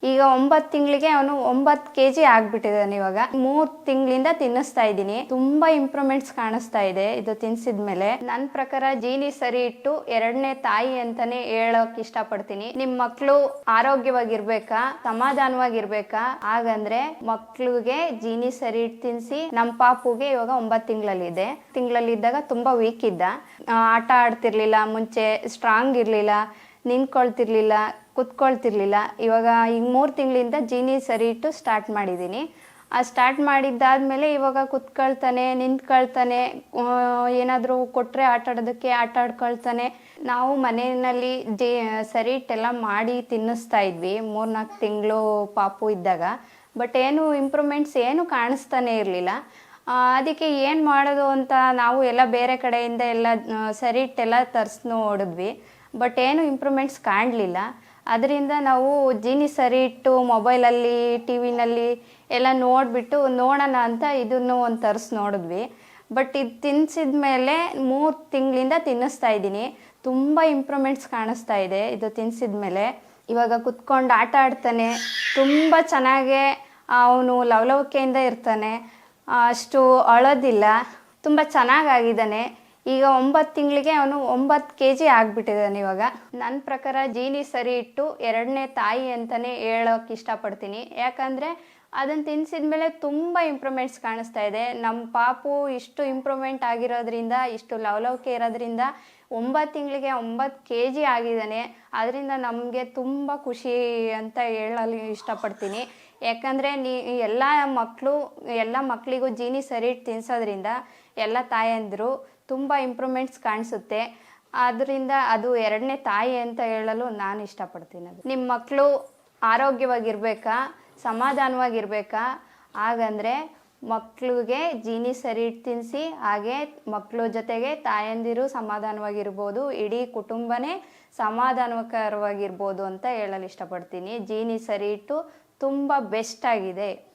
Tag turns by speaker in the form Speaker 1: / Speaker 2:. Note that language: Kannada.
Speaker 1: ಈಗ 9 ತಿಂಗಳಿಗೆ ಅವನು 9 ಕೆಜಿ ಆಗ್ಬಿಟ್ಟಿದ್ದಾನೆ. ಇವಾಗ 3 ತಿಂಗಳಿಂದ ತಿನ್ನಿಸ್ತಾ ಇದ್ದೀನಿ. ತುಂಬಾ ಇಂಪ್ರೂವ್ಮೆಂಟ್ಸ್ ಕಾಣಿಸ್ತಾ ಇದೆ ಇದು ತಿನ್ಸಿದ್ಮೇಲೆ. ನನ್ನ ಪ್ರಕಾರ ಜೀನಿ ಸರಿ ಇಟ್ಟು ಎರಡನೇ ತಾಯಿ ಅಂತಾನೆ ಹೇಳಕ್ ಇಷ್ಟಪಡ್ತೀನಿ. ನಿಮ್ ಮಕ್ಳು ಆರೋಗ್ಯವಾಗಿರ್ಬೇಕಾ, ಸಮಾಧಾನವಾಗಿರ್ಬೇಕಾ, ಹಾಗಂದ್ರೆ ಮಕ್ಳಿಗೆ ಜೀನಿ ಸರಿ ಇಟ್ಟು ತಿನ್ಸಿ. ನಮ್ಮ ಪಾಪುಗೆ ಇವಾಗ 9 ತಿಂಗಳಲ್ಲಿದೆ. ತಿಂಗಳಲ್ಲಿದ್ದಾಗ ತುಂಬಾ ವೀಕ್ ಇದ್ದ, ಆಟ ಆಡ್ತಿರ್ಲಿಲ್ಲ, ಮುಂಚೆ ಸ್ಟ್ರಾಂಗ್ ಇರ್ಲಿಲ್ಲ, ನಿಂತ್ಕೊಳ್ತಿರ್ಲಿಲ್ಲ, ಕುತ್ಕೊಳ್ತಿರ್ಲಿಲ್ಲ. ಇವಾಗ ಈಗ 3 ತಿಂಗಳಿಂದ ಜೀನಿ ಸರಿ ಇಟ್ಟು ಸ್ಟಾರ್ಟ್ ಮಾಡಿದ್ದೀನಿ. ಆ ಸ್ಟಾರ್ಟ್ ಮಾಡಿದ್ದಾದ್ಮೇಲೆ ಇವಾಗ ಕುತ್ಕೊಳ್ತಾನೆ, ನಿಂತ್ಕೊಳ್ತಾನೆ, ಏನಾದರೂ ಕೊಟ್ಟರೆ ಆಟ ಆಡೋದಕ್ಕೆ ಆಟ ಆಡ್ಕೊಳ್ತಾನೆ. ನಾವು ಮನೆಯಲ್ಲಿ ಸರಿ ಇಟ್ಟೆಲ್ಲ ಮಾಡಿ ತಿನ್ನಿಸ್ತಾ ಇದ್ವಿ 3-4 ತಿಂಗಳು ಪಾಪು ಇದ್ದಾಗ. ಬಟ್ ಏನು ಇಂಪ್ರೂವ್ಮೆಂಟ್ಸ್ ಏನು ಕಾಣಿಸ್ತಾನೆ ಇರಲಿಲ್ಲ. ಅದಕ್ಕೆ ಏನು ಮಾಡೋದು ಅಂತ ನಾವು ಎಲ್ಲ ಬೇರೆ ಕಡೆಯಿಂದ ಎಲ್ಲ ಸರಿ ಇಟ್ಟೆಲ್ಲ ತರಿಸಿ ನೋಡಿದ್ವಿ. ಬಟ್ ಏನು ಇಂಪ್ರೂವ್ಮೆಂಟ್ಸ್ ಕಾಣಲಿಲ್ಲ. ಅದರಿಂದ ನಾವು ಜೀನಿ ಸರಿ ಇಟ್ಟು ಮೊಬೈಲಲ್ಲಿ, ಟಿ ವಿನಲ್ಲಿ ಎಲ್ಲ ನೋಡಿಬಿಟ್ಟು ನೋಡೋಣ ಅಂತ ಇದನ್ನು ಒಂದು ತರಿಸಿ ನೋಡಿದ್ವಿ. ಬಟ್ ಇದು ತಿನ್ನಿಸಿದ ಮೇಲೆ 3 ತಿಂಗಳಿಂದ ತಿನ್ನಿಸ್ತಾ ಇದ್ದೀನಿ. ತುಂಬ ಇಂಪ್ರೂವ್ಮೆಂಟ್ಸ್ ಕಾಣಿಸ್ತಾ ಇದೆ ಇದು ತಿನ್ನಿಸಿದ ಮೇಲೆ. ಇವಾಗ ಕುತ್ಕೊಂಡು ಆಟ ಆಡ್ತಾನೆ, ತುಂಬ ಚೆನ್ನಾಗೇ ಅವನು ಲವಲವಿಕೆಯಿಂದ ಇರ್ತಾನೆ, ಅಷ್ಟು ಅಳೋದಿಲ್ಲ, ತುಂಬ ಚೆನ್ನಾಗಾಗಿದ್ದಾನೆ. ಈಗ 9 ತಿಂಗಳಿಗೆ ಅವನು 9 ಕೆಜಿ ಆಗ್ಬಿಟ್ಟಿದ್ದಾನೆ. ಇವಾಗ ನನ್ನ ಪ್ರಕಾರ ಜೀನಿ ಸರಿ ಇಟ್ಟು ಎರಡನೇ ತಾಯಿ ಅಂತಾನೆ ಹೇಳೋಕೆ ಇಷ್ಟಪಡ್ತೀನಿ. ಯಾಕಂದರೆ ಅದನ್ನು ತಿನ್ನಿಸಿದ್ಮೇಲೆ ತುಂಬ ಇಂಪ್ರೂವ್ಮೆಂಟ್ಸ್ ಕಾಣಿಸ್ತಾ ಇದೆ. ನಮ್ಮ ಪಾಪು ಇಷ್ಟು ಇಂಪ್ರೂವ್ಮೆಂಟ್ ಆಗಿರೋದ್ರಿಂದ, ಇಷ್ಟು ಲವಲವಿಕೆ ಇರೋದ್ರಿಂದ 9 ತಿಂಗಳಿಗೆ 9 ಕೆಜಿ ಆಗಿದ್ದಾನೆ. ಅದರಿಂದ ನಮಗೆ ತುಂಬ ಖುಷಿ ಅಂತ ಹೇಳಲು ಇಷ್ಟಪಡ್ತೀನಿ. ಯಾಕಂದರೆ ಎಲ್ಲ ಮಕ್ಕಳಿಗೂ ಜೀನಿ ಸರಿ ಇಟ್ಟು ತಿನ್ನಿಸೋದ್ರಿಂದ ಎಲ್ಲ ತಾಯಂದಿರು ತುಂಬ ಇಂಪ್ರೂವ್ಮೆಂಟ್ಸ್ ಕಾಣಿಸುತ್ತೆ. ಅದರಿಂದ ಅದು ಎರಡನೇ ತಾಯಿ ಅಂತ ಹೇಳಲು ನಾನು ಇಷ್ಟಪಡ್ತೀನಿ. ನಿಮ್ಮ ಮಕ್ಕಳು ಆರೋಗ್ಯವಾಗಿರ್ಬೇಕಾ, ಸಮಾಧಾನವಾಗಿರ್ಬೇಕಾ, ಹಾಗಂದರೆ ಮಕ್ಕಳಿಗೆ ಜೀನಿ ಸರಿ ಇಟ್ಟು ತಿನ್ನಿಸಿ. ಹಾಗೆ ಮಕ್ಕಳ ಜೊತೆಗೆ ತಾಯಂದಿರು ಸಮಾಧಾನವಾಗಿರ್ಬೋದು, ಇಡೀ ಕುಟುಂಬನೇ ಸಮಾಧಾನಕರವಾಗಿರ್ಬೋದು ಅಂತ ಹೇಳಲು ಇಷ್ಟಪಡ್ತೀನಿ. ಜೀನಿ ಸರಿ ಇಟ್ಟು ತುಂಬ ಬೆಸ್ಟ್ ಆಗಿದೆ.